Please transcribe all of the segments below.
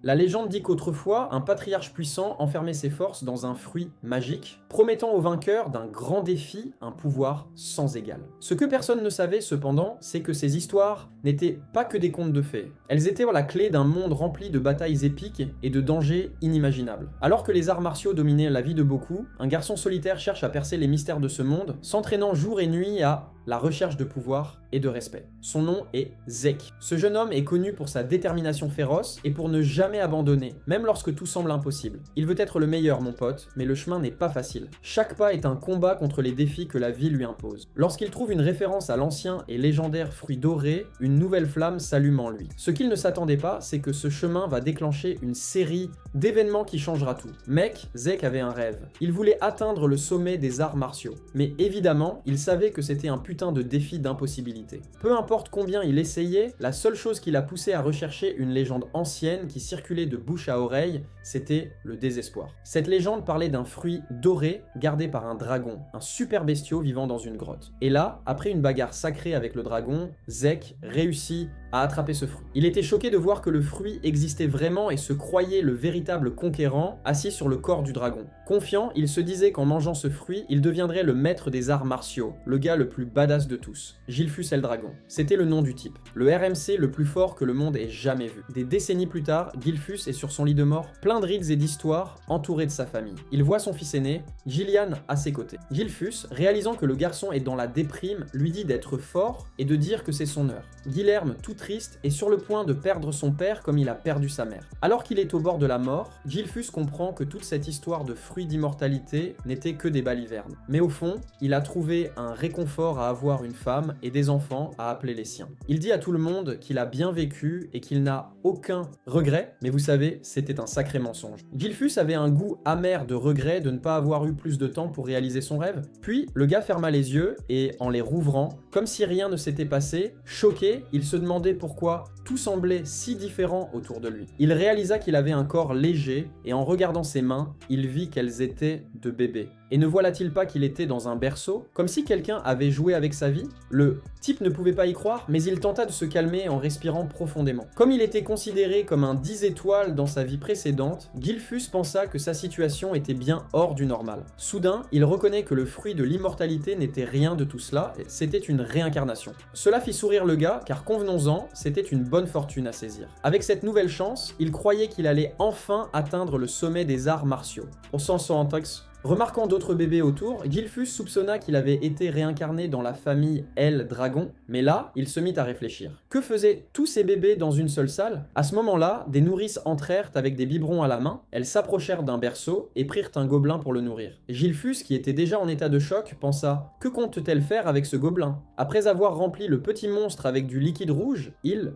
La légende dit qu'autrefois, un patriarche puissant enfermait ses forces dans un fruit magique, promettant au vainqueur d'un grand défi un pouvoir sans égal. Ce que personne ne savait cependant, c'est que ces histoires n'étaient pas que des contes de fées. Elles étaient la clé d'un monde rempli de batailles épiques et de dangers inimaginables. Alors que les arts martiaux dominaient la vie de beaucoup, un garçon solitaire cherche à percer les mystères de ce monde, s'entraînant jour et nuit à la recherche de pouvoir et de respect. Son nom est Zek. Ce jeune homme est connu pour sa détermination féroce et pour ne jamais abandonner, même lorsque tout semble impossible. Il veut être le meilleur, mon pote, mais le chemin n'est pas facile. Chaque pas est un combat contre les défis que la vie lui impose. Lorsqu'il trouve une référence à l'ancien et légendaire fruit doré, une nouvelle flamme s'allume en lui. Ce qu'il ne s'attendait pas, c'est que ce chemin va déclencher une série d'événements qui changera tout. Mec, Zek avait un rêve. Il voulait atteindre le sommet des arts martiaux. Mais évidemment, il savait que c'était un putain de défi d'impossibilité. Peu importe combien il essayait, la seule chose qui l'a poussé à rechercher une légende ancienne qui circulait de bouche à oreille, c'était le désespoir. Cette légende parlait d'un fruit doré gardé par un dragon, un super bestiau vivant dans une grotte. Et là, après une bagarre sacrée avec le dragon, Zek réussit à attraper ce fruit. Il était choqué de voir que le fruit existait vraiment et se croyait le véritable conquérant assis sur le corps du dragon. Confiant, il se disait qu'en mangeant ce fruit, il deviendrait le maître des arts martiaux, le gars le plus badass de tous. Gilfus el Dragon. C'était le nom du type. Le RMC le plus fort que le monde ait jamais vu. Des décennies plus tard, Gilfus est sur son lit de mort, plein de rides et d'histoires, entouré de sa famille. Il voit son fils aîné, Gillian, à ses côtés. Gilfus, réalisant que le garçon est dans la déprime, lui dit d'être fort et de dire que c'est son heure. Guilherme, tout triste, est sur le point de perdre son père comme il a perdu sa mère. Alors qu'il est au bord de la mort, Gilfus comprend que toute cette histoire de fruits d'immortalité n'était que des balivernes. Mais au fond, il a trouvé un réconfort à avoir une femme et des enfants à appeler les siens. Il dit à tout le monde qu'il a bien vécu et qu'il n'a aucun regret, mais vous savez, c'était un sacré mensonge. Gilfus avait un goût amer de regret de ne pas avoir eu plus de temps pour réaliser son rêve. Puis, le gars ferma les yeux et, en les rouvrant, comme si rien ne s'était passé, choqué, il se demandait pourquoi tout semblait si différent autour de lui. Il réalisa qu'il avait un corps léger et en regardant ses mains, il vit qu'elles étaient de bébé. Et ne voilà-t-il pas qu'il était dans un berceau, comme si quelqu'un avait joué avec sa vie? Le type ne pouvait pas y croire, mais il tenta de se calmer en respirant profondément. Comme il était considéré comme un 10 étoiles dans sa vie précédente, Gilfus pensa que sa situation était bien hors du normal. Soudain, il reconnaît que le fruit de l'immortalité n'était rien de tout cela, c'était une réincarnation. Cela fit sourire le gars, car convenons-en, c'était une bonne fortune à saisir. Avec cette nouvelle chance, il croyait qu'il allait enfin atteindre le sommet des arts martiaux. On s'en sort en tox. Remarquant d'autres bébés autour, Gilfus soupçonna qu'il avait été réincarné dans la famille El Dragon, mais là, il se mit à réfléchir. Que faisaient tous ces bébés dans une seule salle? À ce moment-là, des nourrices entrèrent avec des biberons à la main, elles s'approchèrent d'un berceau et prirent un gobelin pour le nourrir. Gilfus, qui était déjà en état de choc, pensa « Que compte-t-elle faire avec ce gobelin ?» Après avoir rempli le petit monstre avec du liquide rouge, il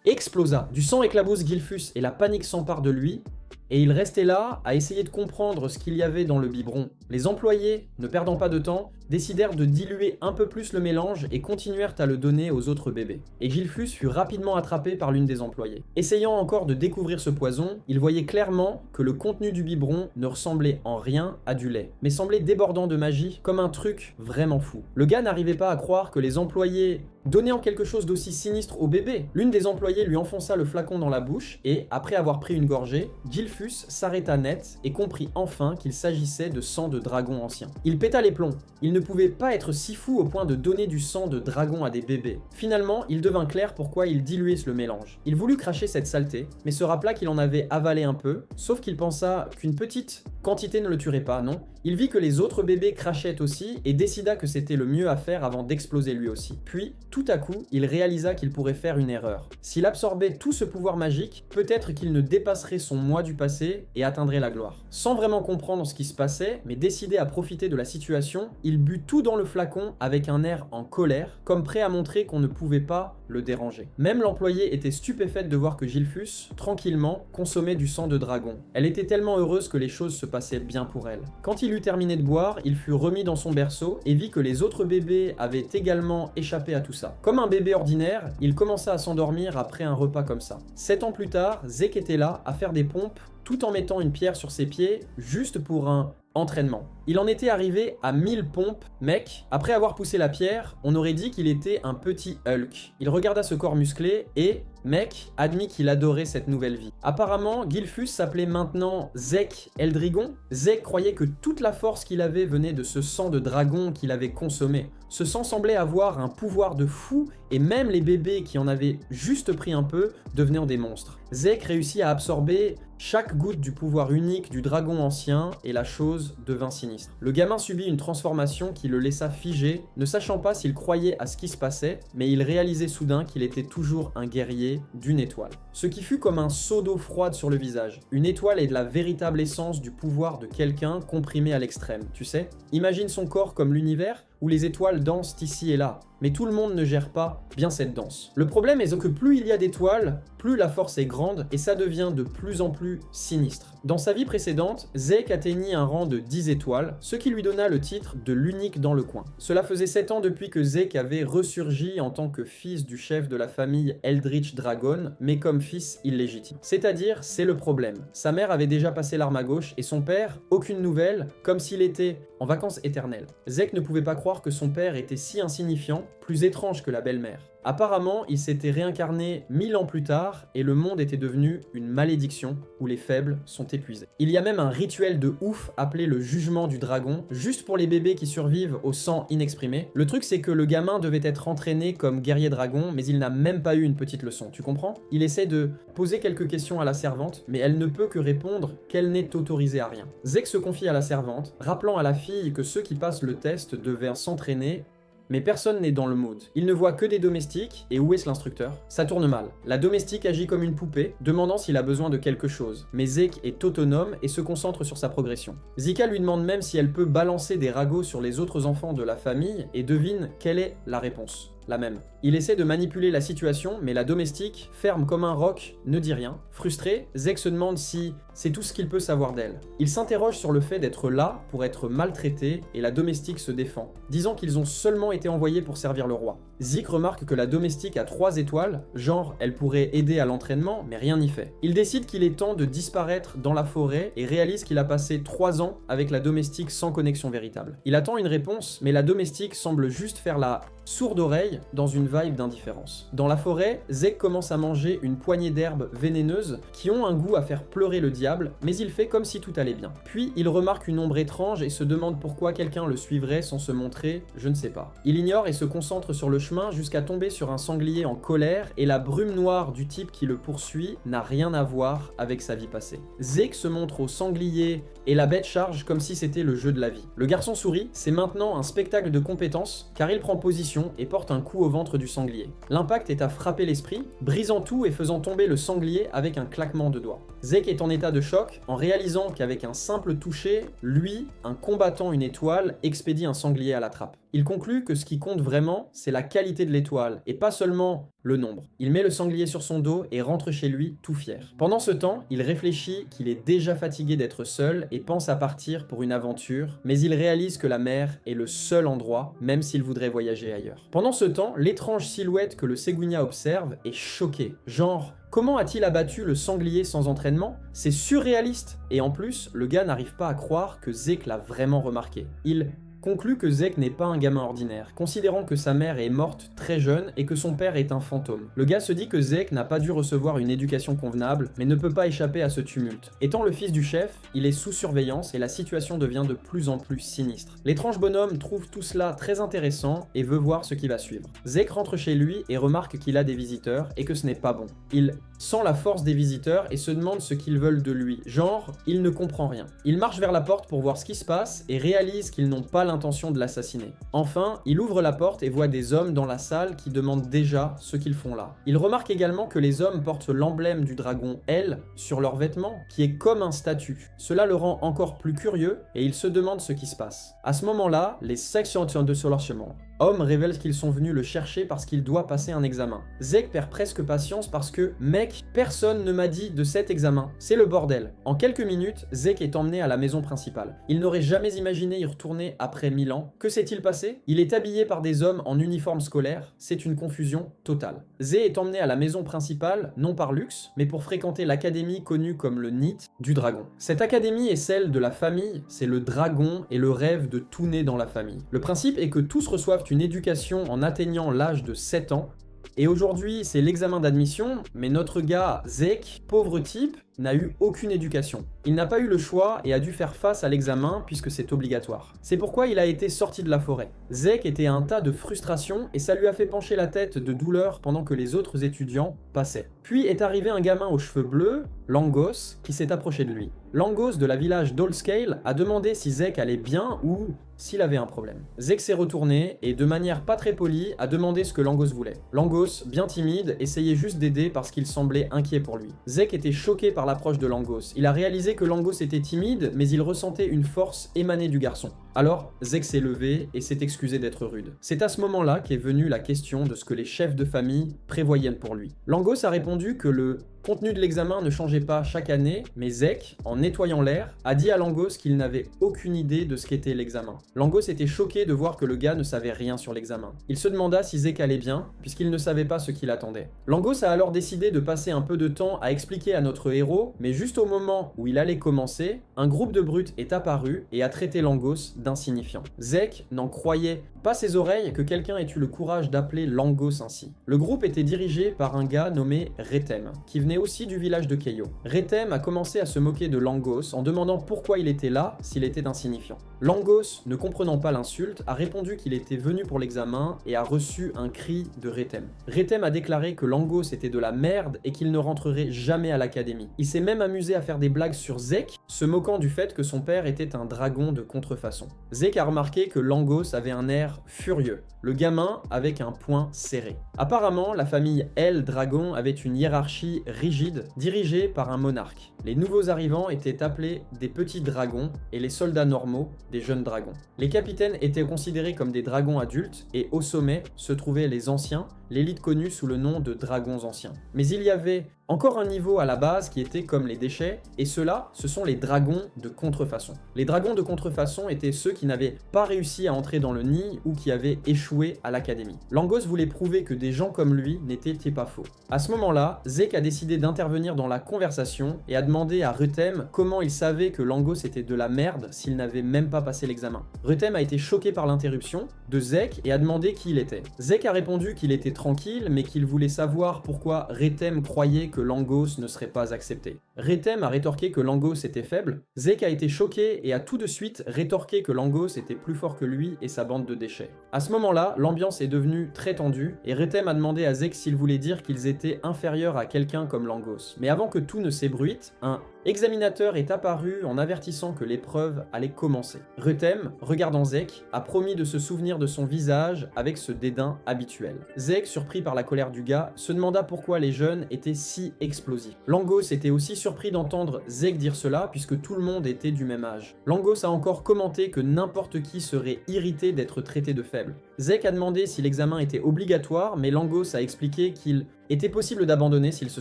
explosa. Du sang éclabousse Gilfus et la panique s'empare de lui, et il restait là à essayer de comprendre ce qu'il y avait dans le biberon. Les employés, ne perdant pas de temps, décidèrent de diluer un peu plus le mélange et continuèrent à le donner aux autres bébés. Et Gilfus fut rapidement attrapé par l'une des employées. Essayant encore de découvrir ce poison, il voyait clairement que le contenu du biberon ne ressemblait en rien à du lait, mais semblait débordant de magie, comme un truc vraiment fou. Le gars n'arrivait pas à croire que les employés donnaient en quelque chose d'aussi sinistre au bébé. L'une des employées lui enfonça le flacon dans la bouche et, après avoir pris une gorgée, Gilfus s'arrêta net et comprit enfin qu'il s'agissait de sang de dragon ancien. Il péta les plombs. Il ne pouvait pas être si fou au point de donner du sang de dragon à des bébés. Finalement, il devint clair pourquoi il diluait le mélange. Il voulut cracher cette saleté, mais se rappela qu'il en avait avalé un peu, sauf qu'il pensa qu'une petite quantité ne le tuerait pas, non? Il vit que les autres bébés crachaient aussi et décida que c'était le mieux à faire avant d'exploser lui aussi. Puis, tout à coup, il réalisa qu'il pourrait faire une erreur. S'il absorbait tout ce pouvoir magique, peut-être qu'il ne dépasserait son moi du passé et atteindrait la gloire. Sans vraiment comprendre ce qui se passait, mais décidé à profiter de la situation, il but tout dans le flacon avec un air en colère, comme prêt à montrer qu'on ne pouvait pas le déranger. Même l'employée était stupéfaite de voir que Gilfus, tranquillement, consommait du sang de dragon. Elle était tellement heureuse que les choses se passaient bien pour elle. Quand il eut terminé de boire, il fut remis dans son berceau et vit que les autres bébés avaient également échappé à tout ça. Comme un bébé ordinaire, il commença à s'endormir après un repas comme ça. 7 ans plus tard, Zek était là à faire des pompes tout en mettant une pierre sur ses pieds, juste pour un entraînement. Il en était arrivé à 1000 pompes, mec. Après avoir poussé la pierre, on aurait dit qu'il était un petit Hulk. Il regarda ce corps musclé et, Mec admit qu'il adorait cette nouvelle vie. Apparemment, Gilfus s'appelait maintenant Zek Eldrigon. Zek croyait que toute la force qu'il avait venait de ce sang de dragon qu'il avait consommé. Ce sang semblait avoir un pouvoir de fou, et même les bébés qui en avaient juste pris un peu devenaient des monstres. Zek réussit à absorber chaque goutte du pouvoir unique du dragon ancien, et la chose devint sinistre. Le gamin subit une transformation qui le laissa figé, ne sachant pas s'il croyait à ce qui se passait, mais il réalisait soudain qu'il était toujours un guerrier d'une étoile. Ce qui fut comme un seau d'eau froide sur le visage. Une étoile est de la véritable essence du pouvoir de quelqu'un comprimé à l'extrême, tu sais. Imagine son corps comme l'univers, où les étoiles dansent ici et là. Mais tout le monde ne gère pas bien cette danse. Le problème est que plus il y a d'étoiles, plus la force est grande et ça devient de plus en plus sinistre. Dans sa vie précédente, Zek atteignit un rang de 10 étoiles, ce qui lui donna le titre de l'unique dans le coin. Cela faisait 7 ans depuis que Zek avait ressurgi en tant que fils du chef de la famille Eldritch Dragon, mais comme fils illégitime. C'est-à-dire, c'est le problème. Sa mère avait déjà passé l'arme à gauche et son père, aucune nouvelle, comme s'il était en vacances éternelles. Zek ne pouvait pas croire que son père était si insignifiant, plus étrange que la belle-mère. Apparemment, il s'était réincarné 1000 ans plus tard et le monde était devenu une malédiction où les faibles sont épuisés. Il y a même un rituel de ouf appelé le jugement du dragon, juste pour les bébés qui survivent au sang inexprimé. Le truc c'est que le gamin devait être entraîné comme guerrier dragon, mais il n'a même pas eu une petite leçon, tu comprends? Il essaie de poser quelques questions à la servante, mais elle ne peut que répondre qu'elle n'est autorisée à rien. Zek se confie à la servante, rappelant à la fille que ceux qui passent le test devaient s'entraîner. Mais personne n'est dans le mood. Il ne voit que des domestiques, et où est-ce l'instructeur? Ça tourne mal. La domestique agit comme une poupée, demandant s'il a besoin de quelque chose. Mais Zek est autonome et se concentre sur sa progression. Zika lui demande même si elle peut balancer des ragots sur les autres enfants de la famille, et devine quelle est la réponse. La même. Il essaie de manipuler la situation, mais la domestique, ferme comme un roc, ne dit rien. Frustré, Zek se demande si c'est tout ce qu'il peut savoir d'elle. Il s'interroge sur le fait d'être là pour être maltraité, et la domestique se défend, disant qu'ils ont seulement été envoyés pour servir le roi. Zeke remarque que la domestique a 3 étoiles, genre elle pourrait aider à l'entraînement, mais rien n'y fait. Il décide qu'il est temps de disparaître dans la forêt et réalise qu'il a passé 3 ans avec la domestique sans connexion véritable. Il attend une réponse, mais la domestique semble juste faire la sourde oreille dans une vibe d'indifférence. Dans la forêt, Zek commence à manger une poignée d'herbes vénéneuses qui ont un goût à faire pleurer le diable, mais il fait comme si tout allait bien. Puis il remarque une ombre étrange et se demande pourquoi quelqu'un le suivrait sans se montrer, je ne sais pas. Il ignore et se concentre sur le chemin jusqu'à tomber sur un sanglier en colère, et la brume noire du type qui le poursuit n'a rien à voir avec sa vie passée. Zek se montre au sanglier et la bête charge comme si c'était le jeu de la vie. Le garçon sourit, c'est maintenant un spectacle de compétences car il prend position et porte un coup au ventre du sanglier. L'impact est à frapper l'esprit, brisant tout et faisant tomber le sanglier avec un claquement de doigts. Zek est en état de choc en réalisant qu'avec un simple toucher, lui, un combattant une étoile, expédie un sanglier à la trappe. Il conclut que ce qui compte vraiment, c'est la qualité de l'étoile, et pas seulement le nombre. Il met le sanglier sur son dos et rentre chez lui tout fier. Pendant ce temps, il réfléchit qu'il est déjà fatigué d'être seul et pense à partir pour une aventure, mais il réalise que la mer est le seul endroit, même s'il voudrait voyager ailleurs. Pendant ce temps, l'étrange silhouette que le Segunya observe est choqué. Genre, comment a-t-il abattu le sanglier sans entraînement? C'est surréaliste! Et en plus, le gars n'arrive pas à croire que Zek l'a vraiment remarqué. Il conclut que Zek n'est pas un gamin ordinaire, considérant que sa mère est morte très jeune et que son père est un fantôme. Le gars se dit que Zek n'a pas dû recevoir une éducation convenable, mais ne peut pas échapper à ce tumulte. Étant le fils du chef, il est sous surveillance et la situation devient de plus en plus sinistre. L'étrange bonhomme trouve tout cela très intéressant et veut voir ce qui va suivre. Zek rentre chez lui et remarque qu'il a des visiteurs et que ce n'est pas bon. Il sent la force des visiteurs et se demande ce qu'ils veulent de lui. Genre, il ne comprend rien. Il marche vers la porte pour voir ce qui se passe et réalise qu'ils n'ont pas l'intention de l'assassiner. Enfin, il ouvre la porte et voit des hommes dans la salle qui demandent déjà ce qu'ils font là. Il remarque également que les hommes portent l'emblème du dragon L sur leurs vêtements, qui est comme un statut. Cela le rend encore plus curieux et il se demande ce qui se passe. À ce moment-là, les sections de soulagement. Homme révèle qu'ils sont venus le chercher parce qu'il doit passer un examen. Zek perd presque patience parce que, mec, personne ne m'a dit de cet examen. C'est le bordel. En quelques minutes, Zek est emmené à la maison principale. Il n'aurait jamais imaginé y retourner après 1000 ans. Que s'est-il passé? Il est habillé par des hommes en uniforme scolaire. C'est une confusion totale. Zé est emmené à la maison principale, non par luxe, mais pour fréquenter l'académie connue comme le NIT du dragon. Cette académie est celle de la famille, c'est le dragon et le rêve de tout né dans la famille. Le principe est que tous reçoivent une éducation en atteignant l'âge de 7 ans, Et aujourd'hui, c'est l'examen d'admission, mais notre gars, Zeke, pauvre type, n'a eu aucune éducation. Il n'a pas eu le choix et a dû faire face à l'examen puisque c'est obligatoire. C'est pourquoi il a été sorti de la forêt. Zeke était un tas de frustration et ça lui a fait pencher la tête de douleur pendant que les autres étudiants passaient. Puis est arrivé un gamin aux cheveux bleus, Langos, qui s'est approché de lui. Langos de la village d'Allscale a demandé si Zeke allait bien ou s'il avait un problème. Zeke s'est retourné et de manière pas très polie a demandé ce que Langos voulait. Langos, bien timide, essayait juste d'aider parce qu'il semblait inquiet pour lui. Zeke était choqué par l'approche de Langos. Il a réalisé que Langos était timide, mais il ressentait une force émanée du garçon. Alors, Zeke s'est levé et s'est excusé d'être rude. C'est à ce moment-là qu'est venue la question de ce que les chefs de famille prévoyaient pour lui. Langos a répondu que le contenu de l'examen ne changeait pas chaque année, mais Zeke, en nettoyant l'air, a dit à Langos qu'il n'avait aucune idée de ce qu'était l'examen. Langos était choqué de voir que le gars ne savait rien sur l'examen. Il se demanda si Zeke allait bien, puisqu'il ne savait pas ce qu'il attendait. Langos a alors décidé de passer un peu de temps à expliquer à notre héros, mais juste au moment où il allait commencer, un groupe de brutes est apparu et a traité Langos d'insignifiant. Zeke n'en croyait pas ses oreilles que quelqu'un ait eu le courage d'appeler Langos ainsi. Le groupe était dirigé par un gars nommé Retem, qui venait aussi du village de Keio. Retem a commencé à se moquer de Langos en demandant pourquoi il était là s'il était insignifiant. Langos, ne comprenant pas l'insulte, a répondu qu'il était venu pour l'examen et a reçu un cri de Retem. Retem a déclaré que Langos était de la merde et qu'il ne rentrerait jamais à l'académie. Il s'est même amusé à faire des blagues sur Zeke, se moquant du fait que son père était un dragon de contrefaçon. Zeke a remarqué que Langos avait un air furieux, le gamin avec un poing serré. Apparemment, la famille L Dragon avait une hiérarchie rigide, dirigée par un monarque. Les nouveaux arrivants étaient appelés des petits dragons et les soldats normaux des jeunes dragons. Les capitaines étaient considérés comme des dragons adultes et au sommet se trouvaient les anciens, l'élite connue sous le nom de dragons anciens. Mais il y avait encore un niveau à la base qui était comme les déchets, et ceux-là, ce sont les dragons de contrefaçon. Les dragons de contrefaçon étaient ceux qui n'avaient pas réussi à entrer dans le nid ou qui avaient échoué à l'académie. Langos voulait prouver que des gens comme lui n'étaient pas faux. À ce moment-là, Zeke a décidé d'intervenir dans la conversation et a demandé à Retem comment il savait que Langos était de la merde s'il n'avait même pas passé l'examen. Retem a été choqué par l'interruption de Zeke et a demandé qui il était. Zeke a répondu qu'il était tranquille, mais qu'il voulait savoir pourquoi Retem croyait que Langos ne serait pas accepté. Retem a rétorqué que Langos était faible. Zeke a été choqué et a tout de suite rétorqué que Langos était plus fort que lui et sa bande de déchets. À ce moment-là, l'ambiance est devenue très tendue et Retem a demandé à Zeke s'il voulait dire qu'ils étaient inférieurs à quelqu'un comme Langos. Mais avant que tout ne s'ébruite, un examinateur est apparu en avertissant que l'épreuve allait commencer. Retem, regardant Zeke, a promis de se souvenir de son visage avec ce dédain habituel. Zeke, surpris par la colère du gars, se demanda pourquoi les jeunes étaient si explosifs. Langos était aussi surpris d'entendre Zeke dire cela puisque tout le monde était du même âge. Langos a encore commenté que n'importe qui serait irrité d'être traité de faible. Zeke a demandé si l'examen était obligatoire, mais Langos a expliqué qu'il était possible d'abandonner s'il se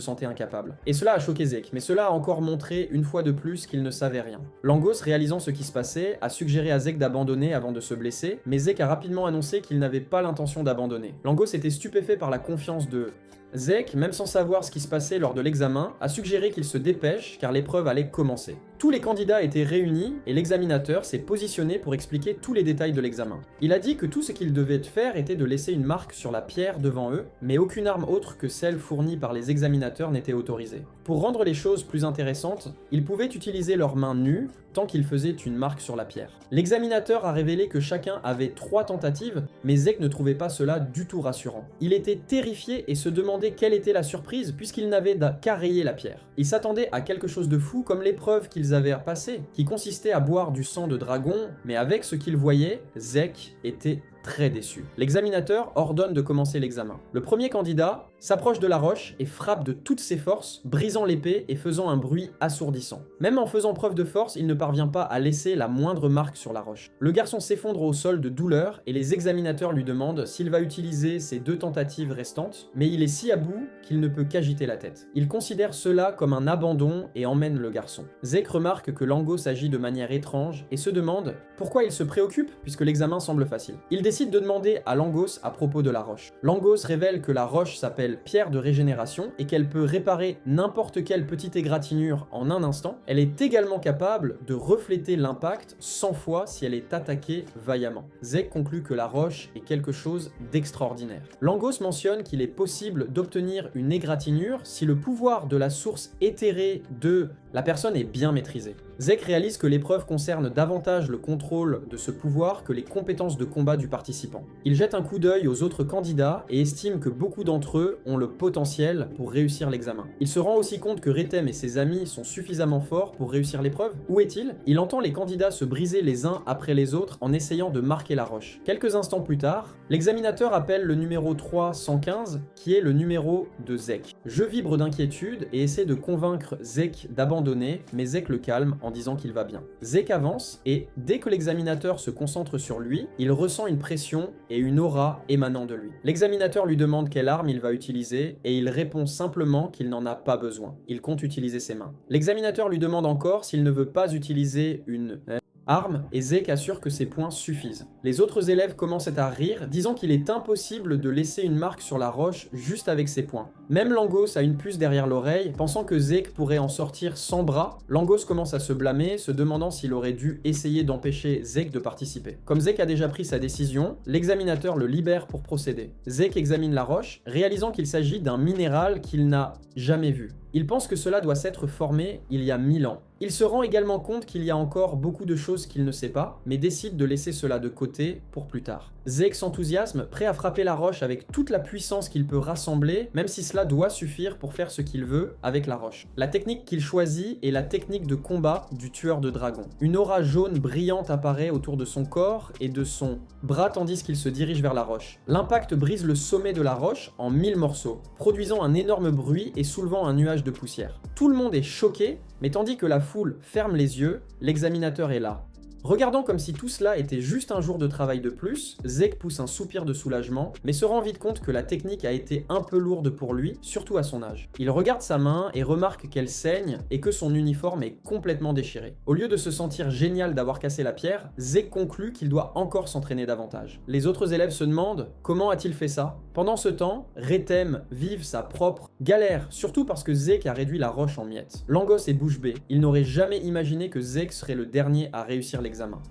sentait incapable. Et cela a choqué Zeke, mais cela a encore montré une fois de plus qu'il ne savait rien. Langos, réalisant ce qui se passait, a suggéré à Zeke d'abandonner avant de se blesser, mais Zeke a rapidement annoncé qu'il n'avait pas l'intention d'abandonner. Langos était stupéfait par la confiance de Zeke, même sans savoir ce qui se passait lors de l'examen, a suggéré qu'il se dépêche car l'épreuve allait commencer. Tous les candidats étaient réunis et l'examinateur s'est positionné pour expliquer tous les détails de l'examen. Il a dit que tout ce qu'ils devaient faire était de laisser une marque sur la pierre devant eux, mais aucune arme autre que celle fournie par les examinateurs n'était autorisée. Pour rendre les choses plus intéressantes, ils pouvaient utiliser leurs mains nues tant qu'ils faisaient une marque sur la pierre. L'examinateur a révélé que chacun avait 3 tentatives, mais Zeke ne trouvait pas cela du tout rassurant. Il était terrifié et se demandait quelle était la surprise puisqu'il n'avait qu'à rayer la pierre. Il s'attendait à quelque chose de fou comme l'épreuve qu'ils avaient passée, qui consistait à boire du sang de dragon, mais avec ce qu'il voyait, Zeke était très déçu. L'examinateur ordonne de commencer l'examen. Le premier candidat s'approche de la roche et frappe de toutes ses forces, brisant l'épée et faisant un bruit assourdissant. Même en faisant preuve de force, il ne parvient pas à laisser la moindre marque sur la roche. Le garçon s'effondre au sol de douleur et les examinateurs lui demandent s'il va utiliser ses 2 tentatives restantes, mais il est si à bout qu'il ne peut qu'agiter la tête. Il considère cela comme un abandon et emmène le garçon. Zeke remarque que Langos agit de manière étrange et se demande pourquoi il se préoccupe puisque l'examen semble facile. Il décide de demander à Langos à propos de la roche. Langos révèle que la roche s'appelle pierre de régénération et qu'elle peut réparer n'importe quelle petite égratignure en un instant. Elle est également capable de refléter l'impact 100 fois si elle est attaquée vaillamment. Zek conclut que la roche est quelque chose d'extraordinaire. Langos mentionne qu'il est possible d'obtenir une égratignure si le pouvoir de la source éthérée de la personne est bien maîtrisé. Zek réalise que l'épreuve concerne davantage le contrôle de ce pouvoir que les compétences de combat du participant. Il jette un coup d'œil aux autres candidats et estime que beaucoup d'entre eux ont le potentiel pour réussir l'examen. Il se rend aussi compte que Retem et ses amis sont suffisamment forts pour réussir l'épreuve. Où est-il? Il entend les candidats se briser les uns après les autres en essayant de marquer la roche. Quelques instants plus tard, l'examinateur appelle le numéro 315 qui est le numéro de Zek. Je vibre d'inquiétude et essaie de convaincre Zek d'abandonner, mais Zek le calme en disant qu'il va bien. Zek avance et dès que l'examinateur se concentre sur lui, il ressent une pression et une aura émanant de lui. L'examinateur lui demande quelle arme il va utiliser et il répond simplement qu'il n'en a pas besoin. Il compte utiliser ses mains. L'examinateur lui demande encore s'il ne veut pas utiliser une arme et Zek assure que ses points suffisent. Les autres élèves commencent à rire, disant qu'il est impossible de laisser une marque sur la roche juste avec ses poings. Même Langos a une puce derrière l'oreille, pensant que Zek pourrait en sortir sans bras. Langos commence à se blâmer, se demandant s'il aurait dû essayer d'empêcher Zek de participer. Comme Zek a déjà pris sa décision, l'examinateur le libère pour procéder. Zek examine la roche, réalisant qu'il s'agit d'un minéral qu'il n'a jamais vu. Il pense que cela doit s'être formé il y a 1000 ans. Il se rend également compte qu'il y a encore beaucoup de choses qu'il ne sait pas, mais décide de laisser cela de côté pour plus tard. Zek s'enthousiasme, prêt à frapper la roche avec toute la puissance qu'il peut rassembler, même si cela doit suffire pour faire ce qu'il veut avec la roche. La technique qu'il choisit est la technique de combat du tueur de dragons. Une aura jaune brillante apparaît autour de son corps et de son bras tandis qu'il se dirige vers la roche. L'impact brise le sommet de la roche en 1000 morceaux, produisant un énorme bruit et soulevant un nuage de poussière. Tout le monde est choqué, mais tandis que la foule ferme les yeux, l'examinateur est là. Regardant comme si tout cela était juste un jour de travail de plus, Zek pousse un soupir de soulagement, mais se rend vite compte que la technique a été un peu lourde pour lui, surtout à son âge. Il regarde sa main et remarque qu'elle saigne et que son uniforme est complètement déchiré. Au lieu de se sentir génial d'avoir cassé la pierre, Zek conclut qu'il doit encore s'entraîner davantage. Les autres élèves se demandent comment a-t-il fait ça? Pendant ce temps, Retem vive sa propre galère, surtout parce que Zek a réduit la roche en miettes. Langos est bouche bée, il n'aurait jamais imaginé que Zek serait le dernier à réussir l'examen.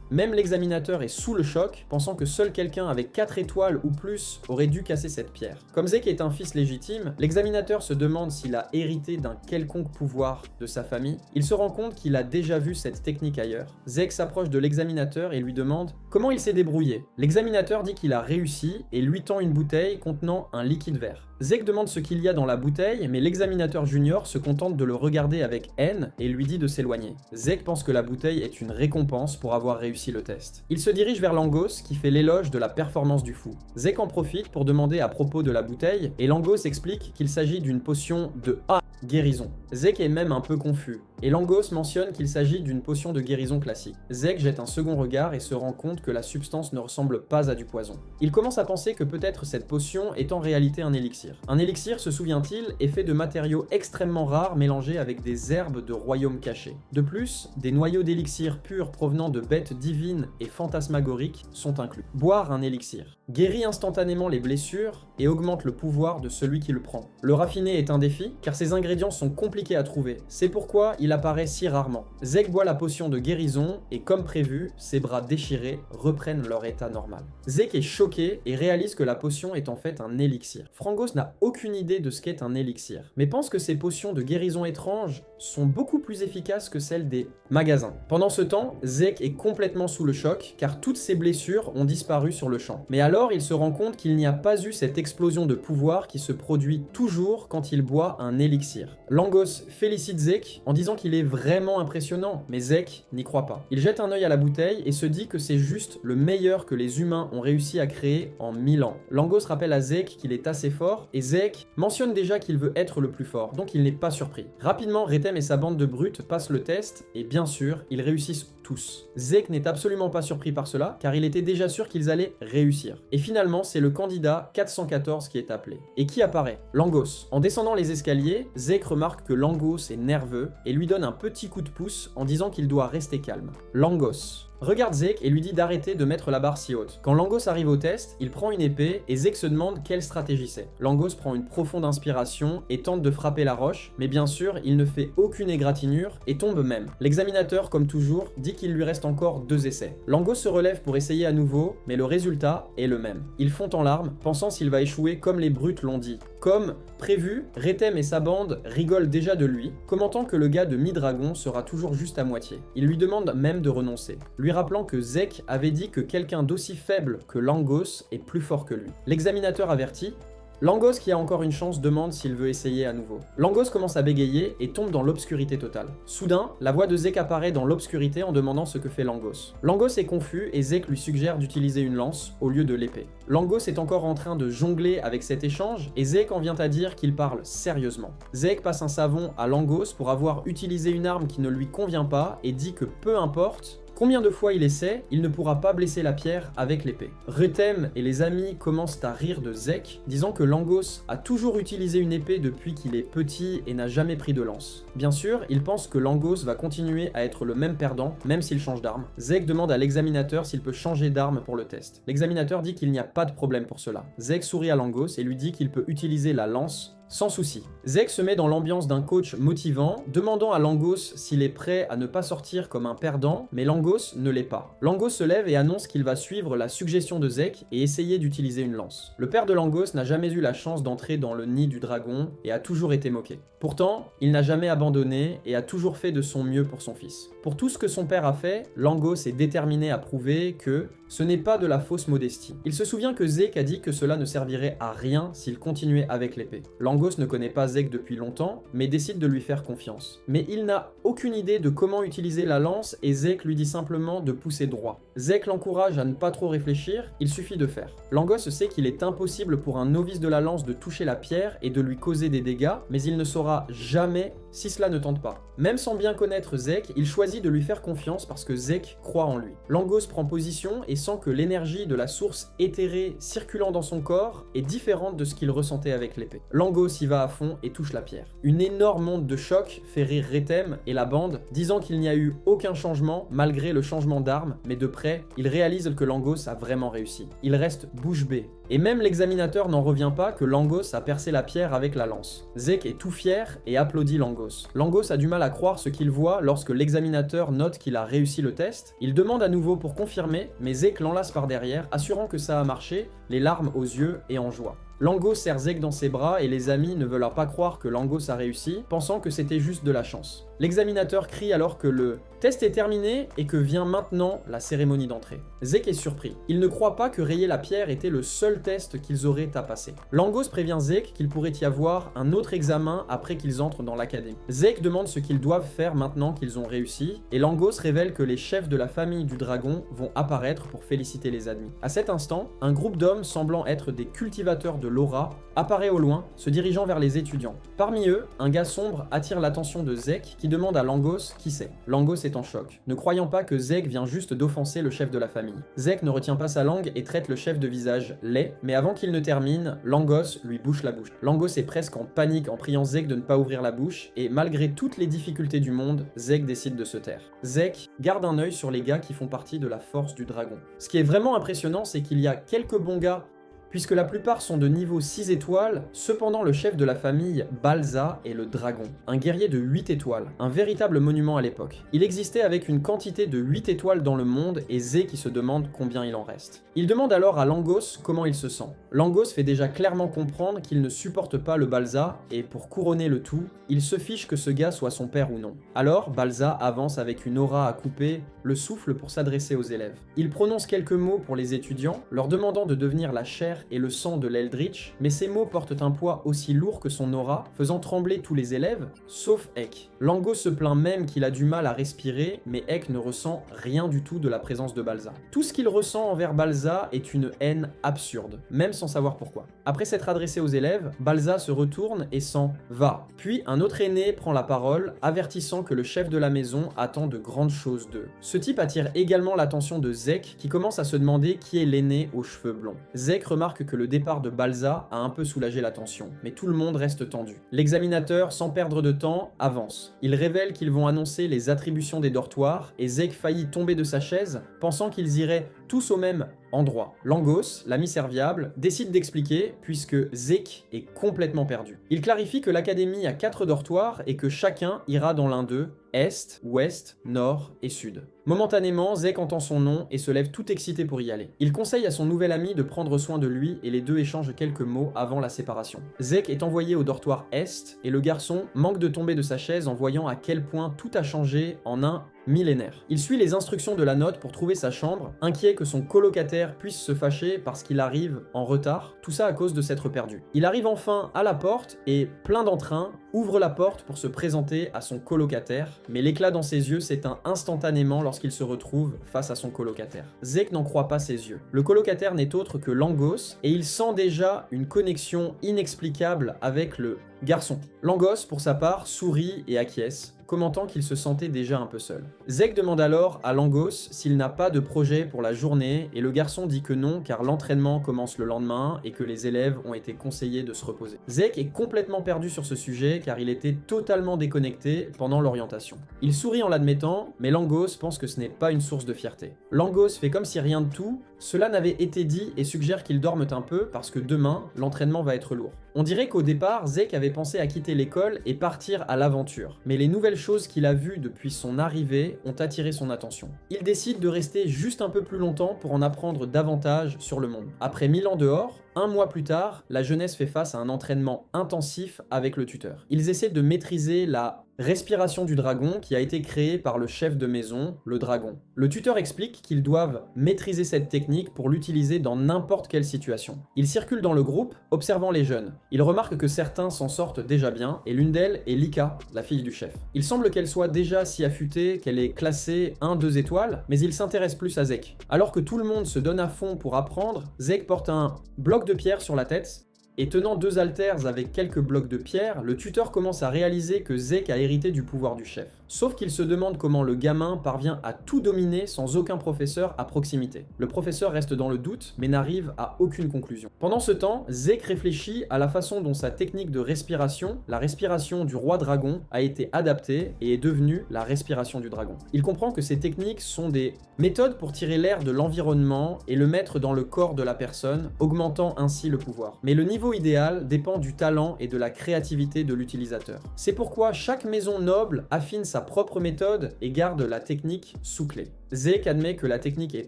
Même l'examinateur est sous le choc, pensant que seul quelqu'un avec 4 étoiles ou plus aurait dû casser cette pierre. Comme Zek est un fils légitime, l'examinateur se demande s'il a hérité d'un quelconque pouvoir de sa famille. Il se rend compte qu'il a déjà vu cette technique ailleurs. Zek s'approche de l'examinateur et lui demande comment il s'est débrouillé. L'examinateur dit qu'il a réussi et lui tend une bouteille contenant un liquide vert. Zek demande ce qu'il y a dans la bouteille, mais l'examinateur junior se contente de le regarder avec haine et lui dit de s'éloigner. Zek pense que la bouteille est une récompense pour avoir réussi le test. Il se dirige vers Langos qui fait l'éloge de la performance du fou. Zek en profite pour demander à propos de la bouteille et Langos explique qu'il s'agit d'une potion de guérison. Zek est même un peu confus, et Langos mentionne qu'il s'agit d'une potion de guérison classique. Zek jette un second regard et se rend compte que la substance ne ressemble pas à du poison. Il commence à penser que peut-être cette potion est en réalité un élixir. Un élixir, se souvient-il, est fait de matériaux extrêmement rares mélangés avec des herbes de royaumes cachés. De plus, des noyaux d'élixir purs provenant de bêtes divines et fantasmagoriques sont inclus. Boire un élixir guérit instantanément les blessures et augmente le pouvoir de celui qui le prend. Le raffiner est un défi, car ses ingrédients sont compliqués à trouver. C'est pourquoi il apparaît si rarement. Zek boit la potion de guérison et comme prévu, ses bras déchirés reprennent leur état normal. Zek est choqué et réalise que la potion est en fait un élixir. Frangos n'a aucune idée de ce qu'est un élixir, mais pense que ces potions de guérison étranges sont beaucoup plus efficaces que celles des magasins. Pendant ce temps, Zek est complètement sous le choc, car toutes ses blessures ont disparu sur le champ. Mais alors, il se rend compte qu'il n'y a pas eu cette explosion de pouvoir qui se produit toujours quand il boit un élixir. Langos félicite Zek en disant qu'il est vraiment impressionnant, mais Zek n'y croit pas. Il jette un œil à la bouteille et se dit que c'est juste le meilleur que les humains ont réussi à créer en 1000 ans. Langos rappelle à Zek qu'il est assez fort, et Zek mentionne déjà qu'il veut être le plus fort, donc il n'est pas surpris. Rapidement, Retem et sa bande de brutes passent le test, et bien sûr, ils réussissent tous. Zek n'est absolument pas surpris par cela, car il était déjà sûr qu'ils allaient réussir. Et finalement, c'est le candidat 414 qui est appelé. Et qui apparaît? Langos. En descendant les escaliers, Zek remarque que Langos est nerveux et lui donne un petit coup de pouce en disant qu'il doit rester calme. Langos. regarde Zeke et lui dit d'arrêter de mettre la barre si haute. Quand Langos arrive au test, il prend une épée et Zeke se demande quelle stratégie c'est. Langos prend une profonde inspiration et tente de frapper la roche, mais bien sûr, il ne fait aucune égratignure et tombe même. L'examinateur, comme toujours, dit qu'il lui reste encore 2 essais. Langos se relève pour essayer à nouveau, mais le résultat est le même. Il fond en larmes, pensant s'il va échouer comme les brutes l'ont dit. Comme prévu, Rétem et sa bande rigolent déjà de lui, commentant que le gars de Mi-Dragon sera toujours juste à moitié. Il lui demande même de renoncer, lui rappelant que Zeke avait dit que quelqu'un d'aussi faible que Langos est plus fort que lui. L'examinateur avertit. Langos, qui a encore une chance, demande s'il veut essayer à nouveau. Langos commence à bégayer et tombe dans l'obscurité totale. Soudain, la voix de Zeke apparaît dans l'obscurité en demandant ce que fait Langos. Langos est confus et Zeke lui suggère d'utiliser une lance au lieu de l'épée. Langos est encore en train de jongler avec cet échange et Zeke en vient à dire qu'il parle sérieusement. Zeke passe un savon à Langos pour avoir utilisé une arme qui ne lui convient pas et dit que peu importe combien de fois il essaie, il ne pourra pas blesser la pierre avec l'épée. Rétem et les amis commencent à rire de Zeke, disant que Langos a toujours utilisé une épée depuis qu'il est petit et n'a jamais pris de lance. Bien sûr, ils pensent que Langos va continuer à être le même perdant, même s'il change d'arme. Zeke demande à l'examinateur s'il peut changer d'arme pour le test. L'examinateur dit qu'il n'y a pas de problème pour cela. Zeke sourit à Langos et lui dit qu'il peut utiliser la lance sans souci. Zeke se met dans l'ambiance d'un coach motivant, demandant à Langos s'il est prêt à ne pas sortir comme un perdant, mais Langos ne l'est pas. Langos se lève et annonce qu'il va suivre la suggestion de Zeke et essayer d'utiliser une lance. Le père de Langos n'a jamais eu la chance d'entrer dans le nid du dragon et a toujours été moqué. Pourtant, il n'a jamais abandonné et a toujours fait de son mieux pour son fils. Pour tout ce que son père a fait, Langos est déterminé à prouver que ce n'est pas de la fausse modestie. Il se souvient que Zeke a dit que cela ne servirait à rien s'il continuait avec l'épée. Langos ne connaît pas Zeke depuis longtemps, mais décide de lui faire confiance. Mais il n'a aucune idée de comment utiliser la lance et Zeke lui dit simplement de pousser droit. Zeke l'encourage à ne pas trop réfléchir, il suffit de faire. Langos sait qu'il est impossible pour un novice de la lance de toucher la pierre et de lui causer des dégâts, mais il ne saura jamais si cela ne tente pas. Même sans bien connaître Zeke, il choisit de lui faire confiance parce que Zeke croit en lui. Langos prend position et sent que l'énergie de la source éthérée circulant dans son corps est différente de ce qu'il ressentait avec l'épée. Langos y va à fond et touche la pierre. Une énorme onde de choc fait rire Rétem et la bande, disant qu'il n'y a eu aucun changement malgré le changement d'arme, mais de près, il réalise que Langos a vraiment réussi. Il reste bouche bée. Et même l'examinateur n'en revient pas que Langos a percé la pierre avec la lance. Zeke est tout fier et applaudit Langos. Langos a du mal à croire ce qu'il voit lorsque l'examinateur note qu'il a réussi le test. Il demande à nouveau pour confirmer, mais Zeke l'enlace par derrière, assurant que ça a marché, les larmes aux yeux et en joie. Langos serre Zeke dans ses bras et les amis ne veulent pas croire que Langos a réussi, pensant que c'était juste de la chance. L'examinateur crie alors que le test est terminé et que vient maintenant la cérémonie d'entrée. Zeke est surpris. Il ne croit pas que rayer la pierre était le seul test qu'ils auraient à passer. Langos prévient Zeke qu'il pourrait y avoir un autre examen après qu'ils entrent dans l'académie. Zeke demande ce qu'ils doivent faire maintenant qu'ils ont réussi, et Langos révèle que les chefs de la famille du dragon vont apparaître pour féliciter les admis. À cet instant, un groupe d'hommes semblant être des cultivateurs de l'aura apparaît au loin, se dirigeant vers les étudiants. Parmi eux, un gars sombre attire l'attention de Zeke qui demande à Langos qui c'est. Langos est en choc, ne croyant pas que Zeke vient juste d'offenser le chef de la famille. Zeke ne retient pas sa langue et traite le chef de visage laid, mais avant qu'il ne termine, Langos lui bouche la bouche. Langos est presque en panique en priant Zeke de ne pas ouvrir la bouche, et malgré toutes les difficultés du monde, Zeke décide de se taire. Zeke garde un œil sur les gars qui font partie de la force du dragon. Ce qui est vraiment impressionnant, c'est qu'il y a quelques bons gars, puisque la plupart sont de niveau 6 étoiles, cependant le chef de la famille, Balza, est le dragon, un guerrier de 8 étoiles, un véritable monument à l'époque. Il existait avec une quantité de 8 étoiles dans le monde et Zeke qui se demande combien il en reste. Il demande alors à Langos comment il se sent. Langos fait déjà clairement comprendre qu'il ne supporte pas le Balza et pour couronner le tout, il se fiche que ce gars soit son père ou non. Alors Balza avance avec une aura à couper le souffle pour s'adresser aux élèves. Il prononce quelques mots pour les étudiants, leur demandant de devenir la chair et le sang de l'Eldritch, mais ces mots portent un poids aussi lourd que son aura, faisant trembler tous les élèves, sauf Ek. Langos se plaint même qu'il a du mal à respirer, mais Ek ne ressent rien du tout de la présence de Balza. Tout ce qu'il ressent envers Balza est une haine absurde, même sans savoir pourquoi. Après s'être adressé aux élèves, Balza se retourne et s'en va. Puis un autre aîné prend la parole, avertissant que le chef de la maison attend de grandes choses d'eux. Ce type attire également l'attention de Zeke, qui commence à se demander qui est l'aîné aux cheveux blonds. Zeke remarque remarque que le départ de Balza a un peu soulagé la tension, mais tout le monde reste tendu. L'examinateur, sans perdre de temps, avance. Il révèle qu'ils vont annoncer les attributions des dortoirs et Zeke faillit tomber de sa chaise, pensant qu'ils iraient tous au même endroit. Langos, l'ami serviable, décide d'expliquer puisque Zeke est complètement perdu. Il clarifie que l'académie a 4 dortoirs et que chacun ira dans l'un d'eux, est, ouest, nord et sud. Momentanément, Zeke entend son nom et se lève tout excité pour y aller. Il conseille à son nouvel ami de prendre soin de lui et les deux échangent quelques mots avant la séparation. Zeke est envoyé au dortoir est et le garçon manque de tomber de sa chaise en voyant à quel point tout a changé en un millénaire. Il suit les instructions de la note pour trouver sa chambre, inquiet que son colocataire puisse se fâcher parce qu'il arrive en retard, tout ça à cause de s'être perdu. Il arrive enfin à la porte et, plein d'entrain, ouvre la porte pour se présenter à son colocataire, mais l'éclat dans ses yeux s'éteint instantanément lorsqu'il se retrouve face à son colocataire. Zeke n'en croit pas ses yeux. Le colocataire n'est autre que Langos et il sent déjà une connexion inexplicable avec le garçon. Langos, pour sa part, sourit et acquiesce, commentant qu'il se sentait déjà un peu seul. Zeke demande alors à Langos s'il n'a pas de projet pour la journée et le garçon dit que non car l'entraînement commence le lendemain et que les élèves ont été conseillés de se reposer. Zeke est complètement perdu sur ce sujet car il était totalement déconnecté pendant l'orientation. Il sourit en l'admettant, mais Langos pense que ce n'est pas une source de fierté. Langos fait comme si rien de tout, cela n'avait été dit et suggère qu'ils dorment un peu parce que demain, l'entraînement va être lourd. On dirait qu'au départ, Zeke avait pensé à quitter l'école et partir à l'aventure, mais les nouvelles choses qu'il a vues depuis son arrivée ont attiré son attention. Il décide de rester juste un peu plus longtemps pour en apprendre davantage sur le monde. Après 1000 ans dehors, un mois plus tard, la jeunesse fait face à un entraînement intensif avec le tuteur. Ils essaient de maîtriser la respiration du dragon qui a été créée par le chef de maison, le dragon. Le tuteur explique qu'ils doivent maîtriser cette technique pour l'utiliser dans n'importe quelle situation. Il circule dans le groupe, observant les jeunes. Il remarque que certains s'en sortent déjà bien, et l'une d'elles est Lika, la fille du chef. Il semble qu'elle soit déjà si affûtée qu'elle est classée 1-2 étoiles, mais il s'intéresse plus à Zeke. Alors que tout le monde se donne à fond pour apprendre, Zeke porte un bloc de pierre sur la tête, et tenant 2 haltères avec quelques blocs de pierre, le tuteur commence à réaliser que Zeke a hérité du pouvoir du chef. Sauf qu'il se demande comment le gamin parvient à tout dominer sans aucun professeur à proximité. Le professeur reste dans le doute, mais n'arrive à aucune conclusion. Pendant ce temps, Zeke réfléchit à la façon dont sa technique de respiration, la respiration du roi dragon, a été adaptée et est devenue la respiration du dragon. Il comprend que ces techniques sont des méthodes pour tirer l'air de l'environnement et le mettre dans le corps de la personne, augmentant ainsi le pouvoir. Mais le niveau idéal dépend du talent et de la créativité de l'utilisateur. C'est pourquoi chaque maison noble affine sa propre méthode et garde la technique sous clé. Zeke admet que la technique est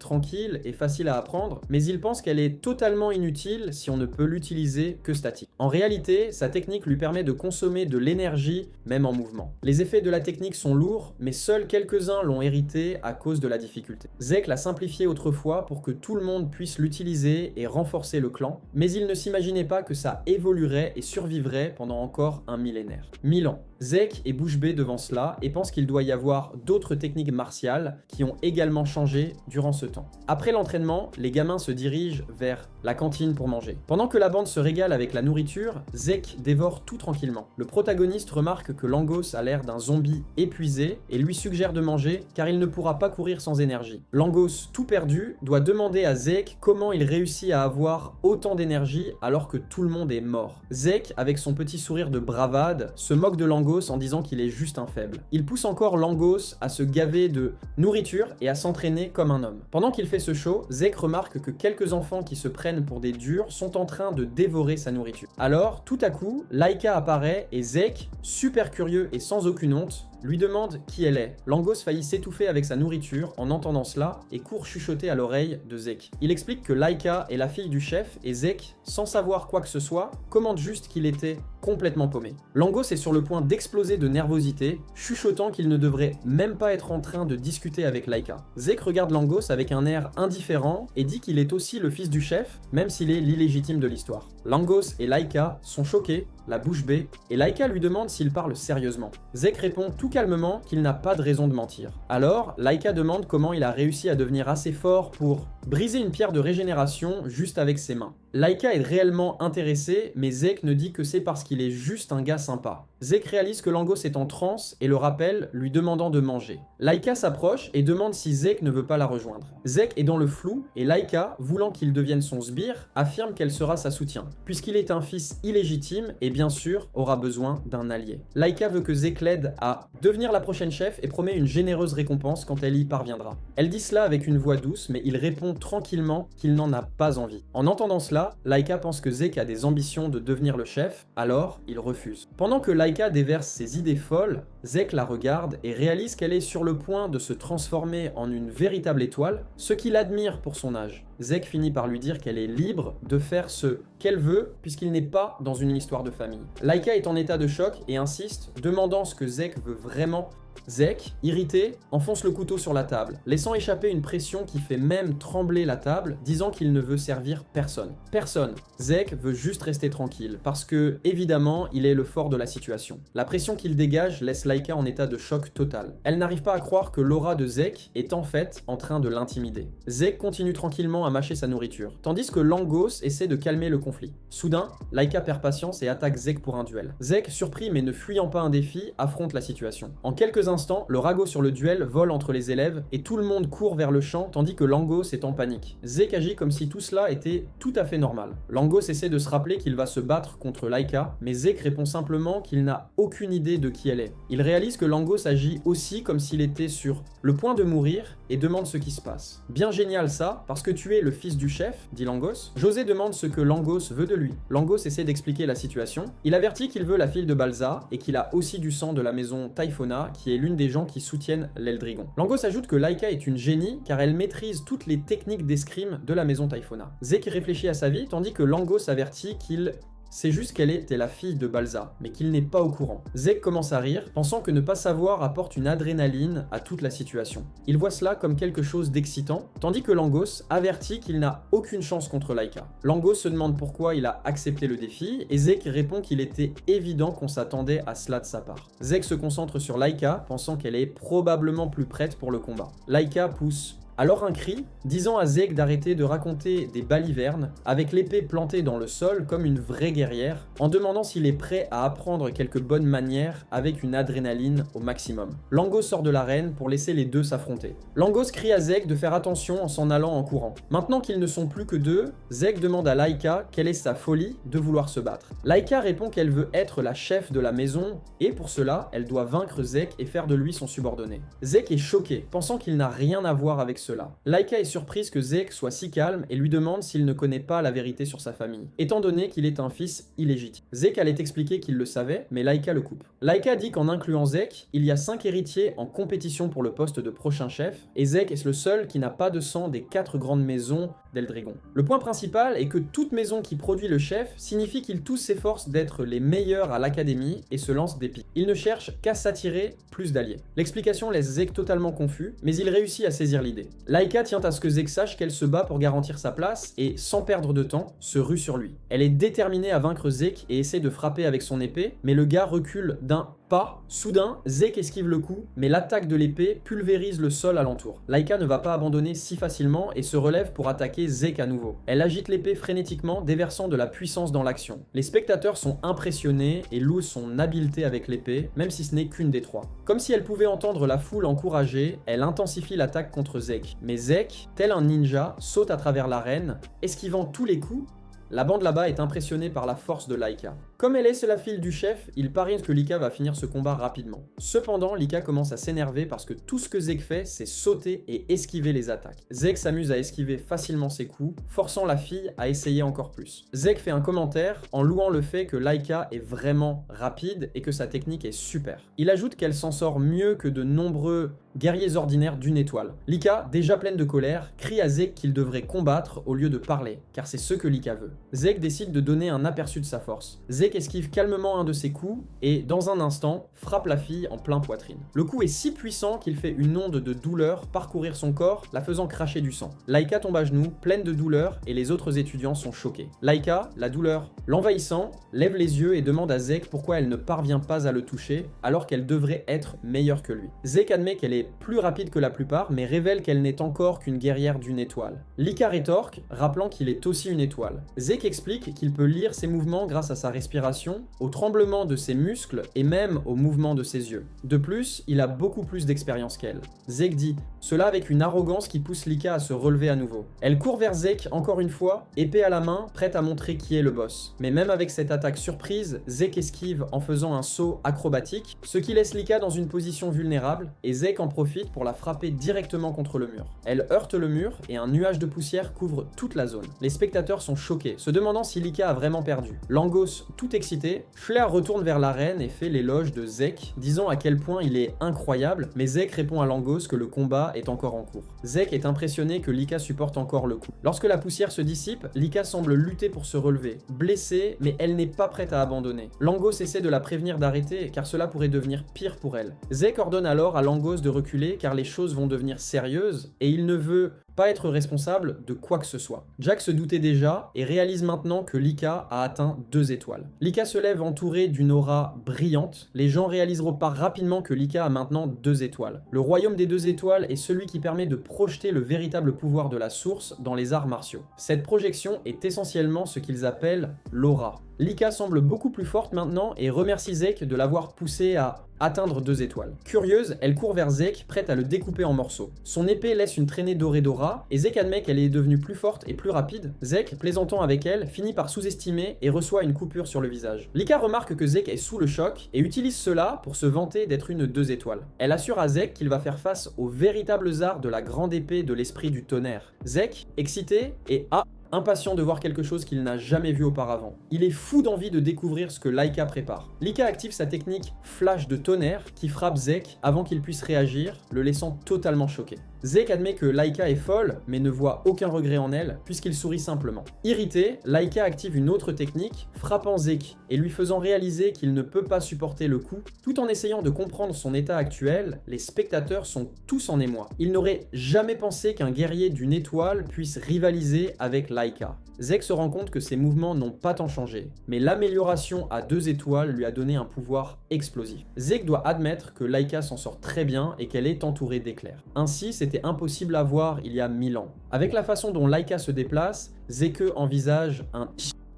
tranquille et facile à apprendre, mais il pense qu'elle est totalement inutile si on ne peut l'utiliser que statique. En réalité, sa technique lui permet de consommer de l'énergie, même en mouvement. Les effets de la technique sont lourds, mais seuls quelques-uns l'ont hérité à cause de la difficulté. Zeke l'a simplifié autrefois pour que tout le monde puisse l'utiliser et renforcer le clan, mais il ne s'imaginait pas que ça évoluerait et survivrait pendant encore un millénaire. 1000 ans. Zeke est bouche bée devant cela et pense qu'il doit y avoir d'autres techniques martiales qui ont également changé durant ce temps. Après l'entraînement, les gamins se dirigent vers la cantine pour manger. Pendant que la bande se régale avec la nourriture, Zeke dévore tout tranquillement. Le protagoniste remarque que Langos a l'air d'un zombie épuisé et lui suggère de manger car il ne pourra pas courir sans énergie. Langos, tout perdu, doit demander à Zeke comment il réussit à avoir autant d'énergie alors que tout le monde est mort. Zeke, avec son petit sourire de bravade, se moque de Langos en disant qu'il est juste un faible. Il pousse encore Langos à se gaver de nourriture et à s'entraîner comme un homme. Pendant qu'il fait ce show, Zeke remarque que quelques enfants qui se prennent pour des durs sont en train de dévorer sa nourriture. Alors, tout à coup, Laika apparaît et Zeke, super curieux et sans aucune honte, lui demande qui elle est. Langos faillit s'étouffer avec sa nourriture en entendant cela et court chuchoter à l'oreille de Zeke. Il explique que Laika est la fille du chef et Zeke, sans savoir quoi que ce soit, commente juste qu'il était complètement paumé. Langos est sur le point d'exploser de nervosité, chuchotant qu'il ne devrait même pas être en train de discuter avec Laika. Zeke regarde Langos avec un air indifférent et dit qu'il est aussi le fils du chef, même s'il est l'illégitime de l'histoire. Langos et Laika sont choqués, la bouche bée, et Laika lui demande s'il parle sérieusement. Zeke répond tout calmement qu'il n'a pas de raison de mentir. Alors, Laika demande comment il a réussi à devenir assez fort pour briser une pierre de régénération juste avec ses mains. Laika est réellement intéressée, mais Zeke ne dit que c'est parce qu'il est juste un gars sympa. Zeke réalise que Langos est en transe et le rappelle, lui demandant de manger. Laika s'approche et demande si Zeke ne veut pas la rejoindre. Zeke est dans le flou et Laika, voulant qu'il devienne son sbire, affirme qu'elle sera sa soutien, puisqu'il est un fils illégitime et bien sûr aura besoin d'un allié. Laika veut que Zeke l'aide à devenir la prochaine chef et promet une généreuse récompense quand elle y parviendra. Elle dit cela avec une voix douce, mais il répond tranquillement qu'il n'en a pas envie. En entendant cela, Laika pense que Zeke a des ambitions de devenir le chef, alors il refuse. Pendant que Laika déverse ses idées folles, Zeke la regarde et réalise qu'elle est sur le point de se transformer en une véritable étoile, ce qu'il admire pour son âge. Zeke finit par lui dire qu'elle est libre de faire ce qu'elle veut puisqu'il n'est pas dans une histoire de famille. Laika est en état de choc et insiste, demandant ce que Zeke veut vraiment. Zeke, irrité, enfonce le couteau sur la table, laissant échapper une pression qui fait même trembler la table, disant qu'il ne veut servir personne. Personne. Zeke veut juste rester tranquille, parce que, évidemment, il est le fort de la situation. La pression qu'il dégage laisse Laika en état de choc total. Elle n'arrive pas à croire que l'aura de Zeke est en fait en train de l'intimider. Zeke continue tranquillement à mâcher sa nourriture, tandis que Langos essaie de calmer le conflit. Soudain, Laika perd patience et attaque Zeke pour un duel. Zeke, surpris mais ne fuyant pas un défi, affronte la situation. En quelques instants, le ragot sur le duel vole entre les élèves et tout le monde court vers le champ tandis que Langos est en panique. Zeke agit comme si tout cela était tout à fait normal. Langos essaie de se rappeler qu'il va se battre contre Laika, mais Zeke répond simplement qu'il n'a aucune idée de qui elle est. Il réalise que Langos agit aussi comme s'il était sur le point de mourir et demande ce qui se passe. Bien génial ça, parce que tu es le fils du chef, dit Langos. José demande ce que Langos veut de lui. Langos essaie d'expliquer la situation. Il avertit qu'il veut la fille de Balza et qu'il a aussi du sang de la maison Typhona, qui est l'une des gens qui soutiennent l'Eldrigon. Langos ajoute que Laika est une génie car elle maîtrise toutes les techniques d'escrime de la maison Typhona. Zeke réfléchit à sa vie tandis que Langos avertit qu'il c'est juste qu'elle était la fille de Balza, mais qu'il n'est pas au courant. Zeke commence à rire, pensant que ne pas savoir apporte une adrénaline à toute la situation. Il voit cela comme quelque chose d'excitant, tandis que Langos avertit qu'il n'a aucune chance contre Laika. Langos se demande pourquoi il a accepté le défi, et Zeke répond qu'il était évident qu'on s'attendait à cela de sa part. Zeke se concentre sur Laika, pensant qu'elle est probablement plus prête pour le combat. Laika pousse alors un cri, disant à Zeke d'arrêter de raconter des balivernes, avec l'épée plantée dans le sol comme une vraie guerrière, en demandant s'il est prêt à apprendre quelques bonnes manières avec une adrénaline au maximum. Langos sort de l'arène pour laisser les deux s'affronter. Langos crie à Zeke de faire attention en s'en allant en courant. Maintenant qu'ils ne sont plus que deux, Zeke demande à Laika quelle est sa folie de vouloir se battre. Laika répond qu'elle veut être la chef de la maison, et pour cela, elle doit vaincre Zeke et faire de lui son subordonné. Zeke est choqué, pensant qu'il n'a rien à voir avec cela. Laika est surprise que Zeke soit si calme et lui demande s'il ne connaît pas la vérité sur sa famille, étant donné qu'il est un fils illégitime. Zeke allait expliquer qu'il le savait, mais Laika le coupe. Laika dit qu'en incluant Zeke, il y a 5 héritiers en compétition pour le poste de prochain chef, et Zeke est le seul qui n'a pas de sang des 4 grandes maisons d'Eldrigon. Le point principal est que toute maison qui produit le chef signifie qu'il tous s'efforce d'être les meilleurs à l'académie et se lance des pics. Il ne cherche qu'à s'attirer plus d'alliés. L'explication laisse Zeke totalement confus, mais il réussit à saisir l'idée. Laika tient à ce que Zeke sache qu'elle se bat pour garantir sa place et, sans perdre de temps, se rue sur lui. Elle est déterminée à vaincre Zeke et essaie de frapper avec son épée, mais le gars recule d'un pas. Soudain, Zeke esquive le coup, mais l'attaque de l'épée pulvérise le sol alentour. Laika ne va pas abandonner si facilement et se relève pour attaquer Zeke à nouveau. Elle agite l'épée frénétiquement, déversant de la puissance dans l'action. Les spectateurs sont impressionnés et louent son habileté avec l'épée, même si ce n'est qu'une des 3. Comme si elle pouvait entendre la foule encourager, elle intensifie l'attaque contre Zeke. Mais Zeke, tel un ninja, saute à travers l'arène, esquivant tous les coups. La bande là-bas est impressionnée par la force de Laika. Comme elle est la fille du chef, il parie que Laika va finir ce combat rapidement. Cependant, Laika commence à s'énerver parce que tout ce que Zeke fait, c'est sauter et esquiver les attaques. Zeke s'amuse à esquiver facilement ses coups, forçant la fille à essayer encore plus. Zeke fait un commentaire en louant le fait que Laika est vraiment rapide et que sa technique est super. Il ajoute qu'elle s'en sort mieux que de nombreux guerriers ordinaires d'une étoile. Laika, déjà pleine de colère, crie à Zeke qu'il devrait combattre au lieu de parler, car c'est ce que Laika veut. Zeke décide de donner un aperçu de sa force. Zeke esquive calmement un de ses coups et, dans un instant, frappe la fille en plein poitrine. Le coup est si puissant qu'il fait une onde de douleur parcourir son corps, la faisant cracher du sang. Laika tombe à genoux, pleine de douleur, et les autres étudiants sont choqués. Laika, la douleur l'envahissant, lève les yeux et demande à Zeke pourquoi elle ne parvient pas à le toucher, alors qu'elle devrait être meilleure que lui. Zeke admet qu'elle est est plus rapide que la plupart, mais révèle qu'elle n'est encore qu'une guerrière d'une étoile. Lika rétorque, rappelant qu'il est aussi une étoile. Zeke explique qu'il peut lire ses mouvements grâce à sa respiration, au tremblement de ses muscles et même au mouvement de ses yeux. De plus, il a beaucoup plus d'expérience qu'elle. Zeke dit, cela avec une arrogance qui pousse Lika à se relever à nouveau. Elle court vers Zeke encore une fois, épée à la main, prête à montrer qui est le boss. Mais même avec cette attaque surprise, Zeke esquive en faisant un saut acrobatique, ce qui laisse Lika dans une position vulnérable, et Zeke en profite pour la frapper directement contre le mur. Elle heurte le mur et un nuage de poussière couvre toute la zone. Les spectateurs sont choqués, se demandant si Lika a vraiment perdu. Langos, tout excité, Flair retourne vers l'arène et fait l'éloge de Zeke, disant à quel point il est incroyable, mais Zeke répond à Langos que le combat est encore en cours. Zeke est impressionné que Lika supporte encore le coup. Lorsque la poussière se dissipe, Lika semble lutter pour se relever, blessée, mais elle n'est pas prête à abandonner. Langos essaie de la prévenir d'arrêter car cela pourrait devenir pire pour elle. Zeke ordonne alors à Langos de reculer car les choses vont devenir sérieuses et il ne veut pas être responsable de quoi que ce soit. Jack se doutait déjà et réalise maintenant que Lika a atteint 2 étoiles. Lika se lève entourée d'une aura brillante. Les gens réaliseront pas rapidement que Lika a maintenant 2 étoiles. Le royaume des 2 étoiles est celui qui permet de projeter le véritable pouvoir de la source dans les arts martiaux. Cette projection est essentiellement ce qu'ils appellent l'aura. Lika semble beaucoup plus forte maintenant et remercie Zeke de l'avoir poussée à atteindre 2 étoiles. Curieuse, elle court vers Zeke, prête à le découper en morceaux. Son épée laisse une traînée dorée d'aura, et Zeke admet qu'elle est devenue plus forte et plus rapide. Zeke, plaisantant avec elle, finit par sous-estimer et reçoit une coupure sur le visage. Lika remarque que Zeke est sous le choc et utilise cela pour se vanter d'être une 2 étoiles. Elle assure à Zeke qu'il va faire face aux véritables arts de la grande épée de l'esprit du tonnerre. Zeke, excité et impatient de voir quelque chose qu'il n'a jamais vu auparavant. Il est fou d'envie de découvrir ce que Laika prépare. Lika active sa technique flash de tonnerre qui frappe Zeke avant qu'il puisse réagir, le laissant totalement choqué. Zeke admet que Laika est folle, mais ne voit aucun regret en elle, puisqu'il sourit simplement. Irrité, Laika active une autre technique, frappant Zeke, et lui faisant réaliser qu'il ne peut pas supporter le coup. Tout en essayant de comprendre son état actuel, les spectateurs sont tous en émoi. Ils n'auraient jamais pensé qu'un guerrier d'une étoile puisse rivaliser avec Laika. Zeke se rend compte que ses mouvements n'ont pas tant changé, mais l'amélioration à 2 étoiles lui a donné un pouvoir explosif. Zeke doit admettre que Laika s'en sort très bien et qu'elle est entourée d'éclairs. Ainsi, c'était impossible à voir il y a 1000 ans. Avec la façon dont Laika se déplace, Zeke envisage un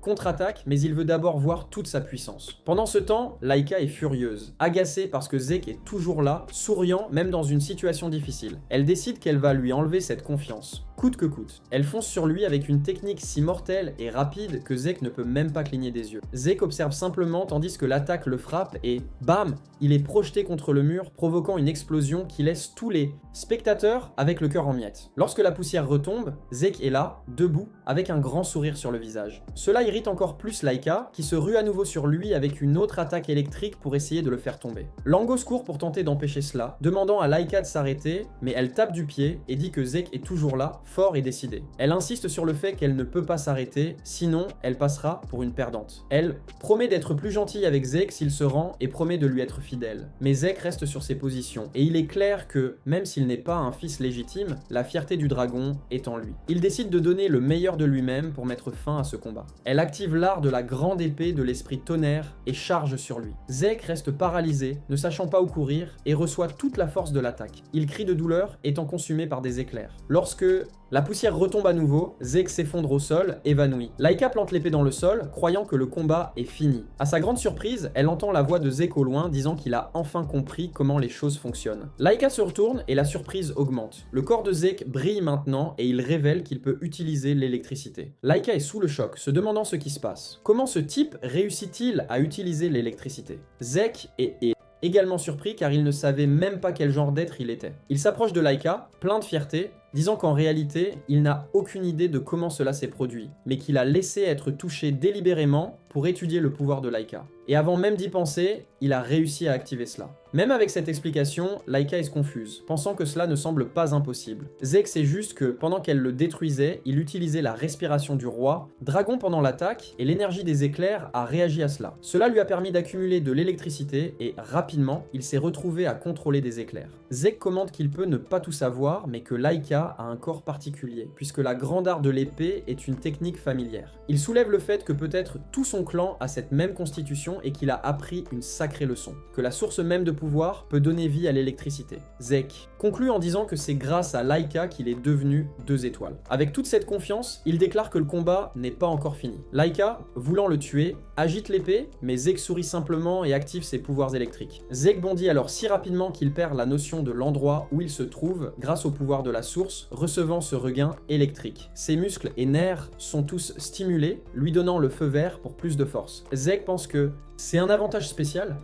contre-attaque, mais il veut d'abord voir toute sa puissance. Pendant ce temps, Laika est furieuse, agacée parce que Zeke est toujours là, souriant même dans une situation difficile. Elle décide qu'elle va lui enlever cette confiance, coûte que coûte. Elle fonce sur lui avec une technique si mortelle et rapide que Zeke ne peut même pas cligner des yeux. Zeke observe simplement tandis que l'attaque le frappe et bam, il est projeté contre le mur, provoquant une explosion qui laisse tous les spectateurs avec le cœur en miettes. Lorsque la poussière retombe, Zeke est là, debout, avec un grand sourire sur le visage. Cela irrite encore plus Laika, qui se rue à nouveau sur lui avec une autre attaque électrique pour essayer de le faire tomber. Langos court pour tenter d'empêcher cela, demandant à Laika de s'arrêter, mais elle tape du pied et dit que Zeke est toujours là, fort et décidé. Elle insiste sur le fait qu'elle ne peut pas s'arrêter, sinon elle passera pour une perdante. Elle promet d'être plus gentille avec Zeke s'il se rend et promet de lui être fidèle. Mais Zeke reste sur ses positions, et il est clair que, même s'il n'est pas un fils légitime, la fierté du dragon est en lui. Il décide de donner le meilleur de lui-même pour mettre fin à ce combat. Elle active l'art de la grande épée de l'esprit tonnerre et charge sur lui. Zeke reste paralysé, ne sachant pas où courir, et reçoit toute la force de l'attaque. Il crie de douleur, étant consumé par des éclairs. Lorsque la poussière retombe à nouveau, Zeke s'effondre au sol, évanoui. Laika plante l'épée dans le sol, croyant que le combat est fini. À sa grande surprise, elle entend la voix de Zeke au loin disant qu'il a enfin compris comment les choses fonctionnent. Laika se retourne et la surprise augmente. Le corps de Zeke brille maintenant et il révèle qu'il peut utiliser l'électricité. Laika est sous le choc, se demandant ce qui se passe. Comment ce type réussit-il à utiliser l'électricité? Zeke est également surpris car il ne savait même pas quel genre d'être il était. Il s'approche de Laika, plein de fierté, disant qu'en réalité, il n'a aucune idée de comment cela s'est produit, mais qu'il a laissé être touché délibérément pour étudier le pouvoir de Laika. Et avant même d'y penser, il a réussi à activer cela. Même avec cette explication, Laika est confuse, pensant que cela ne semble pas impossible. Zeke sait juste que, pendant qu'elle le détruisait, il utilisait la respiration du roi, dragon pendant l'attaque, et l'énergie des éclairs a réagi à cela. Cela lui a permis d'accumuler de l'électricité, et rapidement, il s'est retrouvé à contrôler des éclairs. Zeke commente qu'il peut ne pas tout savoir, mais que Laika Laika a un corps particulier, puisque la grande art de l'épée est une technique familière. Il soulève le fait que peut-être tout son clan a cette même constitution et qu'il a appris une sacrée leçon, que la source même de pouvoir peut donner vie à l'électricité. Zek conclut en disant que c'est grâce à Laika qu'il est devenu 2 étoiles. Avec toute cette confiance, il déclare que le combat n'est pas encore fini. Laika, voulant le tuer, agite l'épée, mais Zek sourit simplement et active ses pouvoirs électriques. Zek bondit alors si rapidement qu'il perd la notion de l'endroit où il se trouve grâce au pouvoir de la source, recevant ce regain électrique. Ses muscles et nerfs sont tous stimulés, lui donnant le feu vert pour plus de force. Zek pense que c'est un avantage spécial,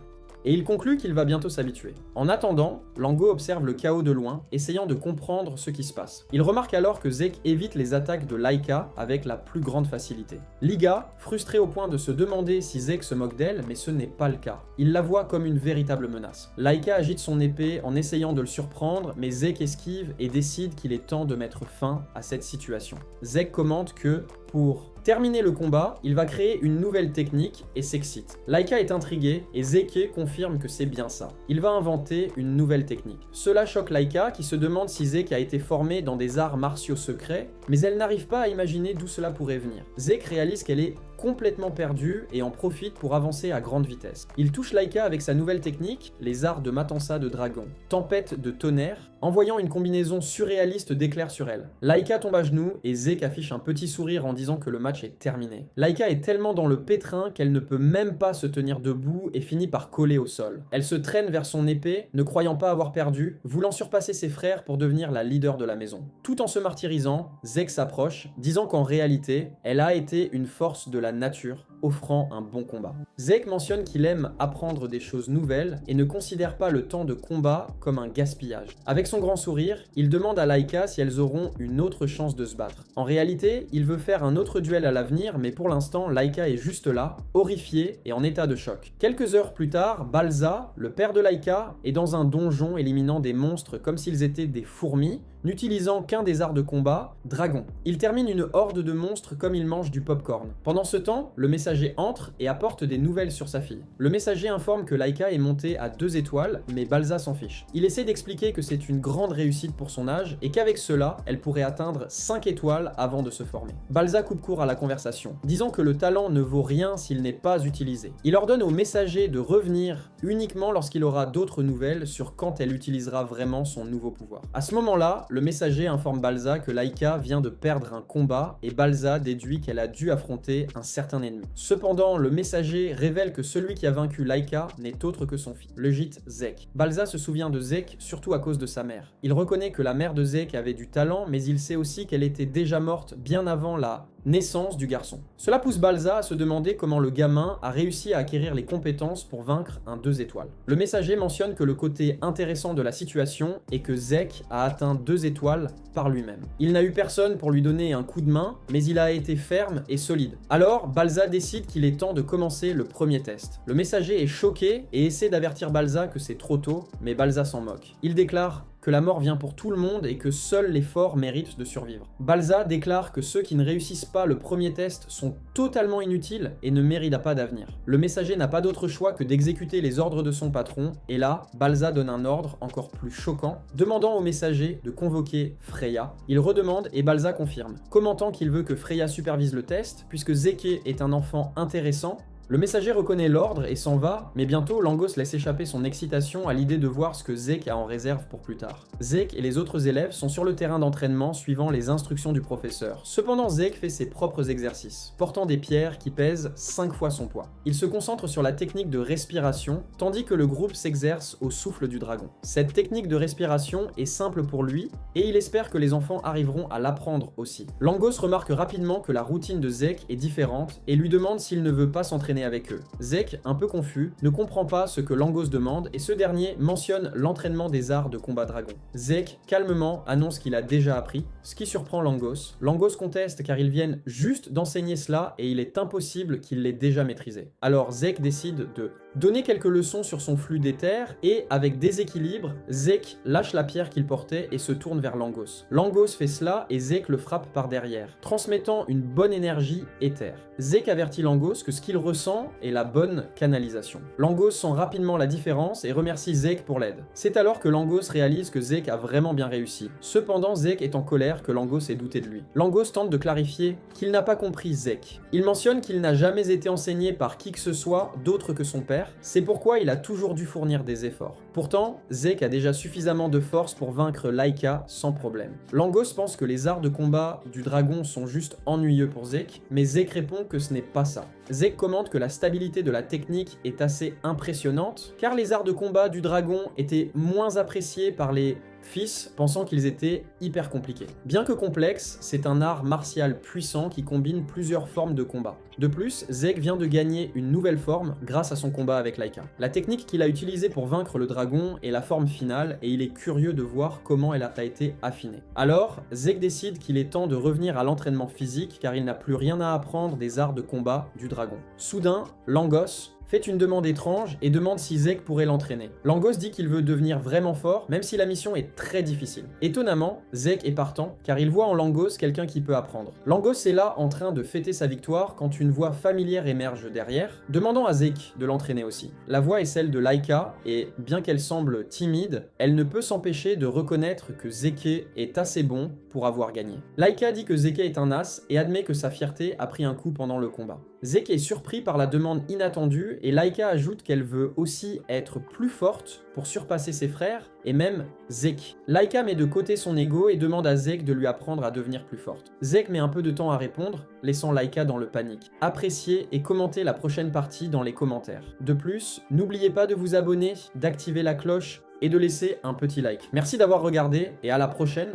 et il conclut qu'il va bientôt s'habituer. En attendant, Lango observe le chaos de loin, essayant de comprendre ce qui se passe. Il remarque alors que Zek évite les attaques de Laika avec la plus grande facilité. Liga, frustré au point de se demander si Zek se moque d'elle, mais ce n'est pas le cas. Il la voit comme une véritable menace. Laika agite son épée en essayant de le surprendre, mais Zek esquive et décide qu'il est temps de mettre fin à cette situation. Zek commente que, pour terminer le combat, il va créer une nouvelle technique et s'excite. Laika est intrigué et Zeke confirme que c'est bien ça. Il va inventer une nouvelle technique. Cela choque Laika qui se demande si Zeke a été formé dans des arts martiaux secrets, mais elle n'arrive pas à imaginer d'où cela pourrait venir. Zeke réalise qu'elle est complètement perdue et en profite pour avancer à grande vitesse. Il touche Laika avec sa nouvelle technique, les arts de Matanza de dragon, tempête de tonnerre, envoyant une combinaison surréaliste d'éclairs sur elle. Laika tombe à genoux et Zeke affiche un petit sourire en disant que le match est terminé. Laika est tellement dans le pétrin qu'elle ne peut même pas se tenir debout et finit par coller au sol. Elle se traîne vers son épée, ne croyant pas avoir perdu, voulant surpasser ses frères pour devenir la leader de la maison. Tout en se martyrisant, Zeke s'approche, disant qu'en réalité, elle a été une force de la nature, offrant un bon combat. Zeke mentionne qu'il aime apprendre des choses nouvelles et ne considère pas le temps de combat comme un gaspillage. Avec son grand sourire, il demande à Laika si elles auront une autre chance de se battre. En réalité, il veut faire un autre duel à l'avenir, mais pour l'instant, Laika est juste là, horrifiée et en état de choc. Quelques heures plus tard, Balza, le père de Laika, est dans un donjon éliminant des monstres comme s'ils étaient des fourmis, n'utilisant qu'un des arts de combat, Dragon. Il termine une horde de monstres comme il mange du popcorn. Pendant ce temps, le messager entre et apporte des nouvelles sur sa fille. Le messager informe que Laika est montée à 2 étoiles, mais Balza s'en fiche. Il essaie d'expliquer que c'est une grande réussite pour son âge et qu'avec cela, elle pourrait atteindre 5 étoiles avant de se former. Balza coupe court à la conversation, disant que le talent ne vaut rien s'il n'est pas utilisé. Il ordonne au messager de revenir uniquement lorsqu'il aura d'autres nouvelles sur quand elle utilisera vraiment son nouveau pouvoir. À ce moment-là, le messager informe Balza que Laika vient de perdre un combat et Balza déduit qu'elle a dû affronter un certain ennemi. Cependant, le messager révèle que celui qui a vaincu Laika n'est autre que son fils, le gîte Zek. Balza se souvient de Zek surtout à cause de sa mère. Il reconnaît que la mère de Zek avait du talent, mais il sait aussi qu'elle était déjà morte bien avant la naissance du garçon. Cela pousse Balza à se demander comment le gamin a réussi à acquérir les compétences pour vaincre un 2 étoiles. Le messager mentionne que le côté intéressant de la situation est que Zek a atteint 2 étoiles par lui-même. Il n'a eu personne pour lui donner un coup de main, mais il a été ferme et solide. Alors, Balza décide qu'il est temps de commencer le premier test. Le messager est choqué et essaie d'avertir Balza que c'est trop tôt, mais Balza s'en moque. Il déclare que la mort vient pour tout le monde et que seuls les forts méritent de survivre. Balza déclare que ceux qui ne réussissent pas le premier test sont totalement inutiles et ne méritent pas d'avenir. Le messager n'a pas d'autre choix que d'exécuter les ordres de son patron, et là, Balza donne un ordre encore plus choquant, demandant au messager de convoquer Freya. Il redemande et Balza confirme, commentant qu'il veut que Freya supervise le test, puisque Zeke est un enfant intéressant. Le messager reconnaît l'ordre et s'en va, mais bientôt Langos laisse échapper son excitation à l'idée de voir ce que Zeke a en réserve pour plus tard. Zeke et les autres élèves sont sur le terrain d'entraînement suivant les instructions du professeur. Cependant, Zeke fait ses propres exercices, portant des pierres qui pèsent 5 fois son poids. Il se concentre sur la technique de respiration, tandis que le groupe s'exerce au souffle du dragon. Cette technique de respiration est simple pour lui, et il espère que les enfants arriveront à l'apprendre aussi. Langos remarque rapidement que la routine de Zeke est différente et lui demande s'il ne veut pas s'entraîner avec eux. Zeke, un peu confus, ne comprend pas ce que Langos demande et ce dernier mentionne l'entraînement des arts de combat dragon. Zeke, calmement, annonce qu'il a déjà appris, ce qui surprend Langos. Langos conteste car ils viennent juste d'enseigner cela et il est impossible qu'il l'ait déjà maîtrisé. Alors Zeke décide de donner quelques leçons sur son flux d'éther et, avec déséquilibre, Zeke lâche la pierre qu'il portait et se tourne vers Langos. Langos fait cela et Zeke le frappe par derrière, transmettant une bonne énergie éther. Zeke avertit Langos que ce qu'il ressent sang et la bonne canalisation. Langos sent rapidement la différence et remercie Zeke pour l'aide. C'est alors que Langos réalise que Zeke a vraiment bien réussi. Cependant, Zeke est en colère que Langos ait douté de lui. Langos tente de clarifier qu'il n'a pas compris Zeke. Il mentionne qu'il n'a jamais été enseigné par qui que ce soit d'autre que son père, c'est pourquoi il a toujours dû fournir des efforts. Pourtant, Zeke a déjà suffisamment de force pour vaincre Laika sans problème. Langos pense que les arts de combat du dragon sont juste ennuyeux pour Zeke, mais Zeke répond que ce n'est pas ça. Zeke commente que la stabilité de la technique est assez impressionnante, car les arts de combat du dragon étaient moins appréciés par les fils, pensant qu'ils étaient hyper compliqués. Bien que complexe, c'est un art martial puissant qui combine plusieurs formes de combat. De plus, Zeke vient de gagner une nouvelle forme grâce à son combat avec Laika. La technique qu'il a utilisée pour vaincre le dragon est la forme finale et il est curieux de voir comment elle a été affinée. Alors, Zeke décide qu'il est temps de revenir à l'entraînement physique car il n'a plus rien à apprendre des arts de combat du dragon. Soudain, Langos fait une demande étrange et demande si Zeke pourrait l'entraîner. Langos dit qu'il veut devenir vraiment fort, même si la mission est très difficile. Étonnamment, Zeke est partant, car il voit en Langos quelqu'un qui peut apprendre. Langos est là en train de fêter sa victoire quand une voix familière émerge derrière, demandant à Zeke de l'entraîner aussi. La voix est celle de Laika, et bien qu'elle semble timide, elle ne peut s'empêcher de reconnaître que Zeke est assez bon pour avoir gagné. Laika dit que Zeke est un as et admet que sa fierté a pris un coup pendant le combat. Zeke est surpris par la demande inattendue et Laika ajoute qu'elle veut aussi être plus forte pour surpasser ses frères et même Zeke. Laika met de côté son ego et demande à Zeke de lui apprendre à devenir plus forte. Zeke met un peu de temps à répondre, laissant Laika dans le panique. Appréciez et commentez la prochaine partie dans les commentaires. De plus, n'oubliez pas de vous abonner, d'activer la cloche et de laisser un petit like. Merci d'avoir regardé et à la prochaine